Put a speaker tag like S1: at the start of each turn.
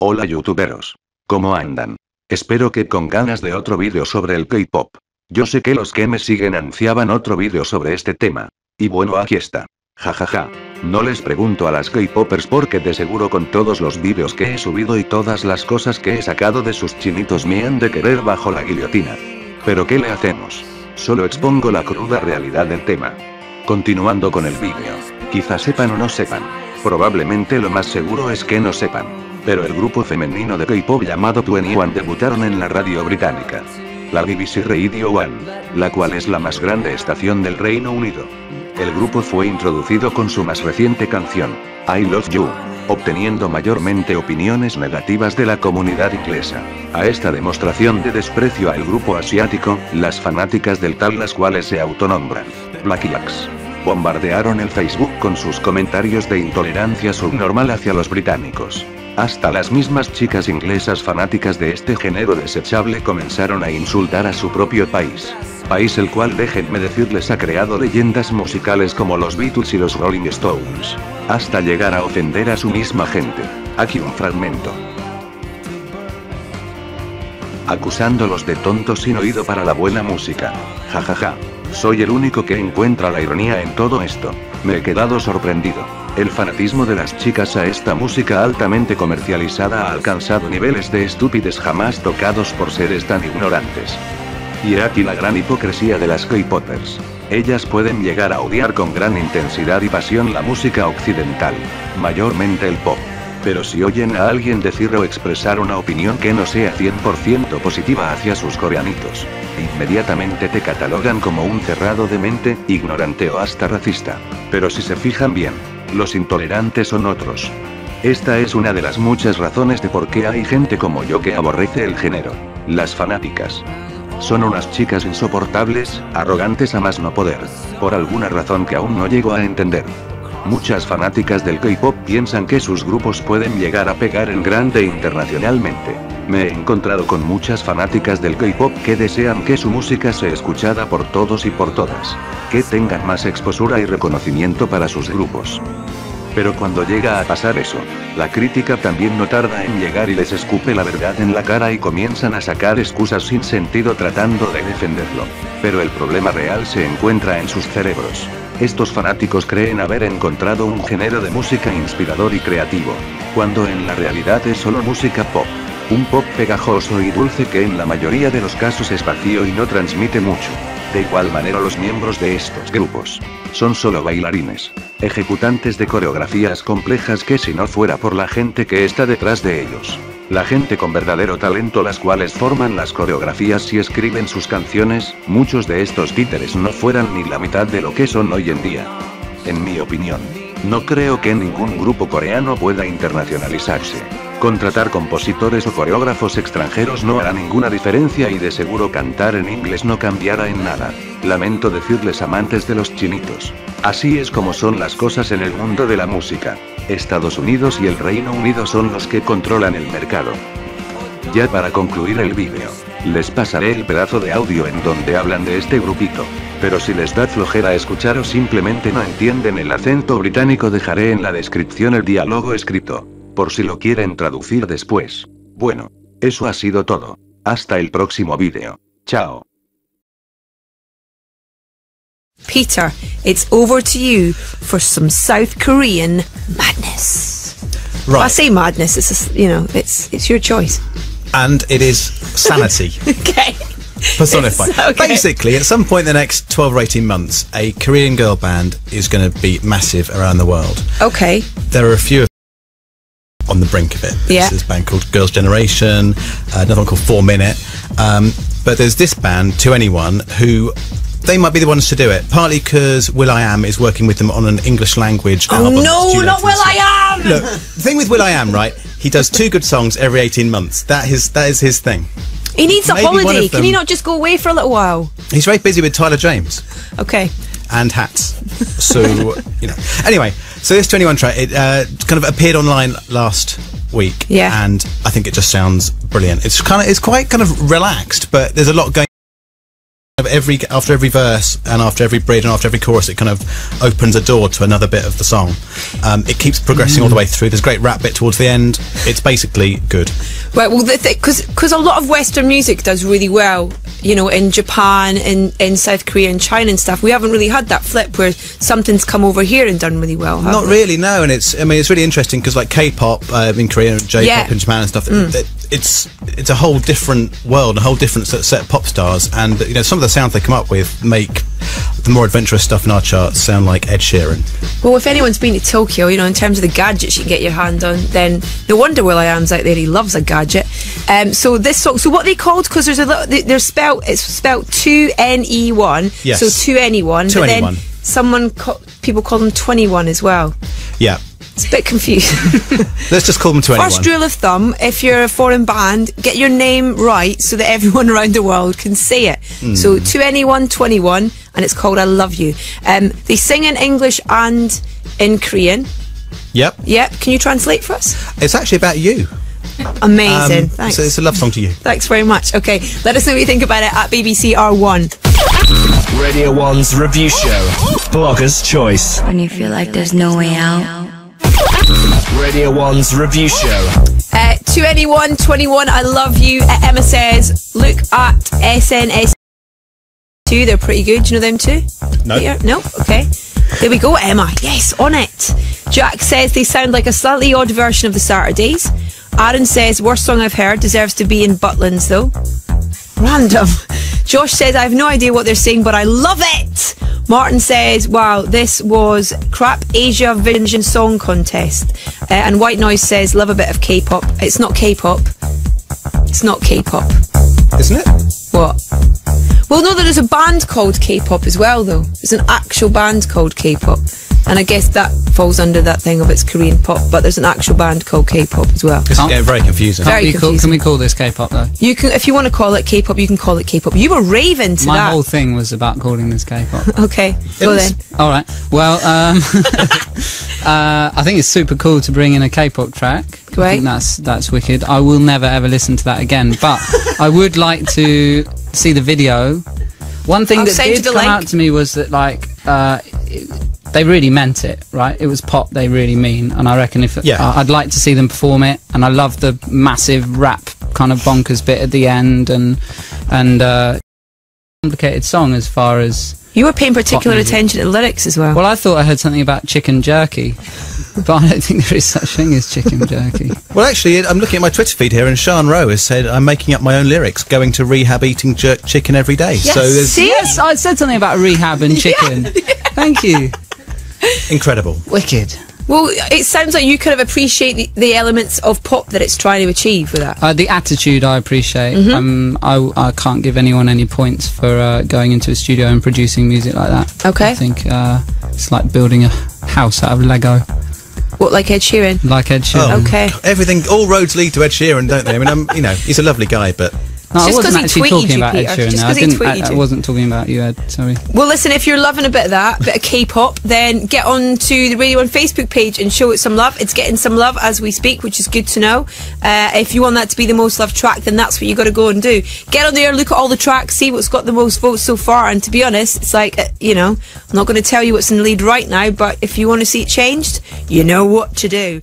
S1: Hola youtuberos. ¿Cómo andan? Espero que con ganas de otro vídeo sobre el K-pop. Yo sé que los que me siguen ansiaban otro vídeo sobre este tema. Y bueno, aquí está. Jajaja. No les pregunto a las K-popers porque de seguro con todos los vídeos que he subido y todas las cosas que he sacado de sus chinitos me han de querer bajo la guillotina. Pero ¿qué le hacemos? Solo expongo la cruda realidad del tema. Continuando con el vídeo. Quizás sepan o no sepan. Probablemente lo más seguro es que no sepan. Pero el grupo femenino de K-pop llamado 21 debutaron en la radio británica. La BBC Radio 1, la cual es la más grande estación del Reino Unido. El grupo fue introducido con su más reciente canción, I Love You, obteniendo mayormente opiniones negativas de la comunidad inglesa. A esta demostración de desprecio al grupo asiático, las fanáticas del tal, las cuales se autonombran Blackiacs, bombardearon el Facebook con sus comentarios de intolerancia subnormal hacia los británicos. Hasta las mismas chicas inglesas fanáticas de este género desechable comenzaron a insultar a su propio país. País el cual, déjenme decirles, ha creado leyendas musicales como los Beatles y los Rolling Stones. Hasta llegar a ofender a su misma gente. Aquí un fragmento. Acusándolos de tontos sin oído para la buena música. Jajaja. Soy el único que encuentra la ironía en todo esto. Me he quedado sorprendido. El fanatismo de las chicas a esta música altamente comercializada ha alcanzado niveles de estupidez jamás tocados por seres tan ignorantes. Y aquí la gran hipocresía de las K-popers. Ellas pueden llegar a odiar con gran intensidad y pasión la música occidental, mayormente el pop. Pero si oyen a alguien decir o expresar una opinión que no sea 100% positiva hacia sus coreanitos, inmediatamente te catalogan como un cerrado de mente, ignorante o hasta racista. Pero si se fijan bien, los intolerantes son otros. Esta es una de las muchas razones de por qué hay gente como yo que aborrece el género. Las fanáticas. Son unas chicas insoportables, arrogantes a más no poder. Por alguna razón que aún no llego a entender. Muchas fanáticas del K-pop piensan que sus grupos pueden llegar a pegar en grande internacionalmente. Me he encontrado con muchas fanáticas del K-pop que desean que su música sea escuchada por todos y por todas. Que tengan más exposura y reconocimiento para sus grupos. Pero cuando llega a pasar eso, la crítica también no tarda en llegar y les escupe la verdad en la cara y comienzan a sacar excusas sin sentido tratando de defenderlo. Pero el problema real se encuentra en sus cerebros. Estos fanáticos creen haber encontrado un género de música inspirador y creativo, cuando en la realidad es solo música pop. Un pop pegajoso y dulce que en la mayoría de los casos es vacío y no transmite mucho. De igual manera los miembros de estos grupos son solo bailarines, ejecutantes de coreografías complejas que si no fuera por la gente que está detrás de ellos, la gente con verdadero talento, las cuales forman las coreografías y escriben sus canciones, muchos de estos títeres no fueran ni la mitad de lo que son hoy en día. En mi opinión, no creo que ningún grupo coreano pueda internacionalizarse. Contratar compositores o coreógrafos extranjeros no hará ninguna diferencia y de seguro cantar en inglés no cambiará en nada. Lamento decirles, amantes de los chinitos. Así es como son las cosas en el mundo de la música. Estados Unidos y el Reino Unido son los que controlan el mercado. Ya para concluir el vídeo, les pasaré el pedazo de audio en donde hablan de este grupito. Pero si les da flojera escuchar o simplemente no entienden el acento británico, dejaré en la descripción el diálogo escrito, por si lo quieren traducir después. Bueno, eso ha sido todo. Hasta el próximo vídeo. Chao.
S2: Peter, it's over to you for some South Korean madness.
S3: Right.
S2: Well, I say madness, it's just, you know, it's your choice.
S3: And it is sanity.
S2: Okay.
S3: Personified.
S2: Okay.
S3: Basically, at some point in the next 12 or 18 months, a Korean girl band is going to be massive around the world.
S2: Okay.
S3: There are a few on the brink of it.
S2: Yeah.
S3: There's a band called Girls' Generation, another one called 4 Minute. But there's this band, 21, who they might be the ones to do it. Partly because will.i.am is working with them on an English language album.
S2: Oh no, not will.i.am!
S3: Look, the thing with will.i.am, right? He does 2 good songs every 18 months. That is his thing.
S2: He needs a
S3: Maybe
S2: holiday. Can he not just go away for a little while?
S3: He's very busy with Tyler James.
S2: Okay.
S3: And hats. So, you know. Anyway, so this 21 track, it kind of appeared online last week.
S2: Yeah.
S3: And I think it just sounds brilliant. It's quite kind of relaxed, but there's a lot going on. after every verse and after every bridge and after every chorus, it kind of opens a door to another bit of the song. It keeps progressing all the way through. There's a great rap bit towards the end. It's basically good.
S2: Right, well, because a lot of Western music does really well, you know, in Japan, in South Korea and China and stuff. We haven't really had that flip where something's come over here and done really well,
S3: Not really, no. And it's really interesting because like K-pop in Korea and J-pop in Japan and stuff, it's a whole different world, a whole different set of pop stars, and you know, some of the sounds they come up with make the more adventurous stuff in our charts sound like Ed Sheeran.
S2: Well, if anyone's been to Tokyo, you know, in terms of the gadgets you can get your hand on, then no wonder will.i.am's out there. He loves a gadget. So this song, so what are they called? Because there's a little, it's spelled 2NE1.
S3: Yes.
S2: So 2NE1.
S3: 2NE1.
S2: Then people call them 21 as well.
S3: Yeah.
S2: It's a bit confusing.
S3: Let's just call them 21.
S2: First rule of thumb, if you're a foreign band, get your name right so that everyone around the world can say it. So 2NE1, 21, and it's called I Love You. They sing in English and in Korean.
S3: Yep.
S2: Yep. Can you translate for us?
S3: It's actually about you.
S2: Amazing. Thanks.
S3: So it's a love song to you.
S2: Thanks very much. Okay, let us know what you think about it at BBC R1.
S4: Radio 1's review show. Blogger's Choice.
S5: When you feel like there's no way out.
S4: Radio 1's review show.
S2: 2NE1, 21, I Love You. Emma says, look at SNS2. They're pretty good. Do you know them too?
S3: No.
S2: Peter? No? Okay. There we go, Emma. Yes, on it. Jack says they sound like a slightly odd version of the Saturdays. Aaron says, worst song I've heard, deserves to be in Butlins though. Random. Josh says, I have no idea what they're saying, but I love it. Martin says, wow, this was crap Asia Vision Song Contest. And White Noise says, love a bit of K-pop. It's not K-pop. It's not K-pop.
S3: Isn't it?
S2: What? Well, no, there's a band called K-pop as well, though. There's an actual band called K-pop. And I guess that falls under that thing of it's Korean pop, but there's an actual band called K-pop as well.
S3: This is getting very confusing.
S2: Very confusing.
S6: Can we call this K-pop though?
S2: You can, if you want to call it K-pop, you can call it K-pop. You were raving to
S6: My
S2: that.
S6: whole thing was about calling this K-pop.
S2: Okay, go then.
S6: All right. Well, I think it's super cool to bring in a K-pop track.
S2: Great.
S6: I think that's wicked. I will never ever listen to that again, but I would like to see the video. One thing that did come out to me was that like they really meant it, right? It was pop they really mean, and I reckon if I'd like to see them perform it. And I love the massive rap kind of bonkers bit at the end, and complicated song as far as
S2: you were paying particular attention to the lyrics as well.
S6: Well, I thought I heard something about chicken jerky, but I don't think there is such thing as chicken jerky.
S3: Well, actually, I'm looking at my Twitter feed here, and Sean Rowe has said, I'm making up my own lyrics, going to rehab, eating jerk chicken every day.
S2: Yes,
S3: so there's
S6: yes, I said something about rehab and chicken. Thank you.
S3: Incredible.
S6: Wicked.
S2: Well, it sounds like you kind of appreciate the elements of pop that it's trying to achieve with that.
S6: The attitude I appreciate. I can't give anyone any points for going into a studio and producing music like that.
S2: Okay.
S6: I think it's like building a house out of Lego.
S2: What, like Ed Sheeran?
S6: Like Ed Sheeran.
S3: Oh,
S2: okay.
S3: Everything, all roads lead to Ed Sheeran, don't they? I mean, you know, he's a lovely guy, but...
S6: No, I
S2: Just
S6: wasn't
S2: 'cause he
S6: actually
S2: tweeted
S6: talking
S2: you,
S6: about
S2: Peter.
S6: Ed Sheeran.
S2: Just
S6: No,
S2: 'cause he tweeted
S6: I
S2: you.
S6: wasn't talking about you, Ed. Sorry.
S2: Well, listen, if you're loving a bit of that, bit of K-pop, then get on to the Radio 1 Facebook page and show it some love. It's getting some love as we speak, which is good to know. If you want that to be the most loved track, then that's what you got to go and do. Get on there, look at all the tracks, see what's got the most votes so far. And to be honest, it's like, you know, I'm not going to tell you what's in the lead right now, but if you want to see it changed, you know what to do.